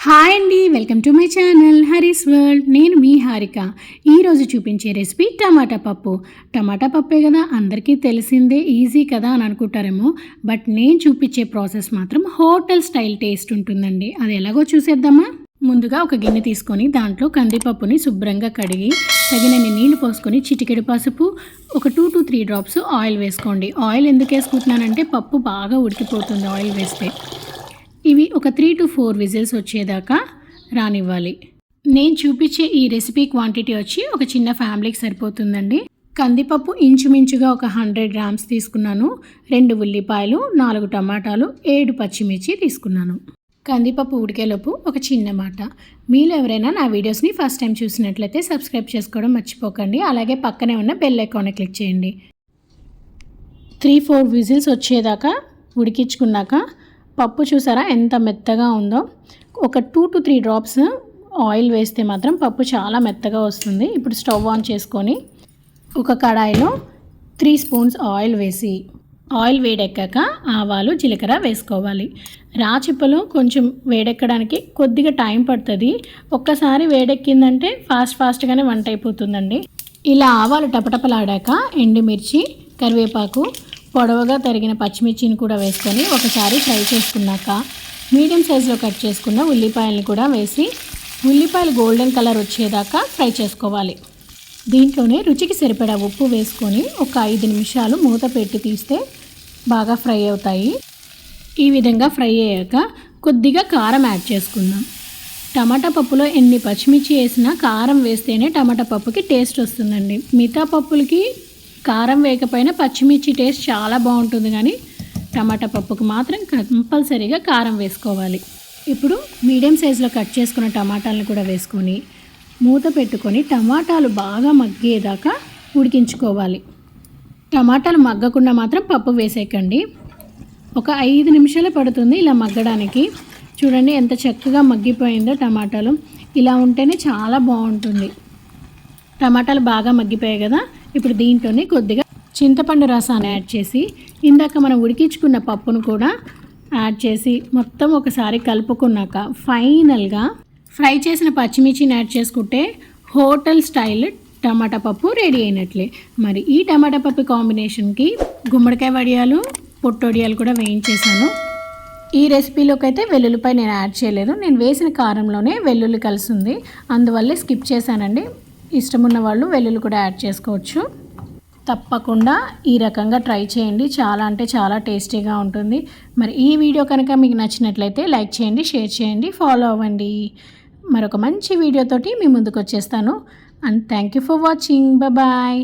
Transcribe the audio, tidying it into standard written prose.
Hi అండి, welcome to my channel Haris world. నేను మీ హారిక. ఈరోజు చూపించే రెసిపీ టమాటా పప్పు. టమాటా పప్పే కదా, అందరికీ తెలిసిందే, ఈజీ కదా అని అనుకుంటారేమో. బట్ నేను చూపించే ప్రాసెస్ మాత్రం హోటల్ స్టైల్ టేస్ట్ ఉంటుందండి. అది ఎలాగో చూసేద్దామా? ముందుగా ఒక గిన్నె తీసుకొని దాంట్లో కందిపప్పుని శుభ్రంగా కడిగి తగినన్ని నీళ్లు పోసుకొని చిటికెడు పసుపు, ఒక 2 to 3 డ్రాప్స్ ఆయిల్ వేసుకోండి. ఆయిల్ ఎందుకు వేసుకుంటున్నానంటే పప్పు బాగా ఉడికిపోతుంది ఆయిల్ వేస్తే. ఇవి ఒక 3 to 4 విజిల్స్ వచ్చేదాకా రానివ్వాలి. నేను చూపించే ఈ రెసిపీ క్వాంటిటీ వచ్చి ఒక చిన్న ఫ్యామిలీకి సరిపోతుందండి. కందిపప్పు ఇంచుమించుగా ఒక 100 గ్రామ్స్ తీసుకున్నాను. 2 ఉల్లిపాయలు, 4 టమాటాలు, 7 పచ్చిమిర్చి తీసుకున్నాను. కందిపప్పు ఉడికేలోపు ఒక చిన్న మాట, మీలో ఎవరైనా నా వీడియోస్ని ఫస్ట్ టైం చూసినట్లయితే సబ్స్క్రైబ్ చేసుకోవడం మర్చిపోకండి. అలాగే పక్కనే ఉన్న బెల్ ఐకాన్ని క్లిక్ చేయండి. 3-4 విజిల్స్ వచ్చేదాకా ఉడికించుకున్నాక పప్పు చూసారా ఎంత మెత్తగా ఉందో. ఒక 2 to 3 డ్రాప్స్ ఆయిల్ వేస్తే మాత్రం పప్పు చాలా మెత్తగా వస్తుంది. ఇప్పుడు స్టవ్ ఆన్ చేసుకొని ఒక కడాయిలో 3 స్పూన్స్ ఆయిల్ వేసి, ఆయిల్ వేడెక్కాక ఆవాలు, జీలకర్ర వేసుకోవాలి. రాచిప్పలు కొంచెం వేడెక్కడానికి కొద్దిగా టైం పడుతుంది. ఒక్కసారి వేడెక్కిందంటే ఫాస్ట్గానే వంట అయిపోతుందండి. ఇలా ఆవాలు టపటపలాడాక ఎండుమిర్చి, కరివేపాకు, పొడవుగా తరిగిన పచ్చిమిర్చిని కూడా వేసుకొని ఒకసారి ఫ్రై చేసుకున్నాక మీడియం సైజులో కట్ చేసుకున్న ఉల్లిపాయలను కూడా వేసి ఉల్లిపాయలు గోల్డెన్ కలర్ వచ్చేదాకా ఫ్రై చేసుకోవాలి. దీంట్లోనే రుచికి సరిపడా ఉప్పు వేసుకొని ఒక 5 నిమిషాలు మూత పెట్టి తీస్తే బాగా ఫ్రై అవుతాయి. ఈ విధంగా ఫ్రై అయ్యాక కొద్దిగా కారం యాడ్ చేసుకుందాం. టమాటా పప్పులో ఎన్ని పచ్చిమిర్చి వేసినా కారం వేస్తేనే టమాటా పప్పుకి టేస్ట్ వస్తుందండి. మిగతా పప్పులకి కారం వేయకపోయినా పచ్చిమిర్చి టేస్ట్ చాలా బాగుంటుంది, కానీ టమాటా పప్పుకు మాత్రం కంపల్సరీగా కారం వేసుకోవాలి. ఇప్పుడు మీడియం సైజులో కట్ చేసుకున్న టమాటాలను కూడా వేసుకొని మూత పెట్టుకొని టమాటాలు బాగా మగ్గేదాకా ఉడికించుకోవాలి. టమాటాలు మగ్గకుండా మాత్రం పప్పు వేసేయకండి. ఒక 5 నిమిషాలు పడుతుంది ఇలా మగ్గడానికి. చూడండి ఎంత చక్కగా మగ్గిపోయిందో టమాటాలు. ఇలా ఉంటేనే చాలా బాగుంటుంది. టమాటాలు బాగా మగ్గిపోయాయి కదా, ఇప్పుడు దీంట్లోనే కొద్దిగా చింతపండు రసాన్ని యాడ్ చేసి ఇందాక మనం ఉడికించుకున్న పప్పును కూడా యాడ్ చేసి మొత్తం ఒకసారి కలుపుకున్నాక ఫైనల్గా ఫ్రై చేసిన పచ్చిమిర్చిని యాడ్ చేసుకుంటే హోటల్ స్టైల్ టమాటా పప్పు రెడీ అయినట్లే. మరి ఈ టమాటా పప్పు కాంబినేషన్కి గుమ్మడికాయ వడియాలు, పొట్టొడియాలు కూడా వేయించేసాను. ఈ రెసిపీలోకి అయితే వెల్లుల్లిపై నేను యాడ్ చేయలేదు. నేను వేసిన కారంలోనే వెల్లుల్లి కలిసి ఉంది, అందువల్లే స్కిప్ చేశానండి. ఇష్టం ఉన్న వాళ్ళు వెల్లుల్లి కూడా యాడ్ చేసుకోవచ్చు. తప్పకుండా ఈ రకంగా ట్రై చేయండి, చాలా అంటే చాలా టేస్టీగా ఉంటుంది. మరి ఈ వీడియో కనుక మీకు నచ్చినట్లయితే లైక్ చేయండి, షేర్ చేయండి, ఫాలో అవ్వండి. మరొక మంచి వీడియోతోటి మీ ముందుకు వచ్చేస్తాను. And thank you for watching. Bye.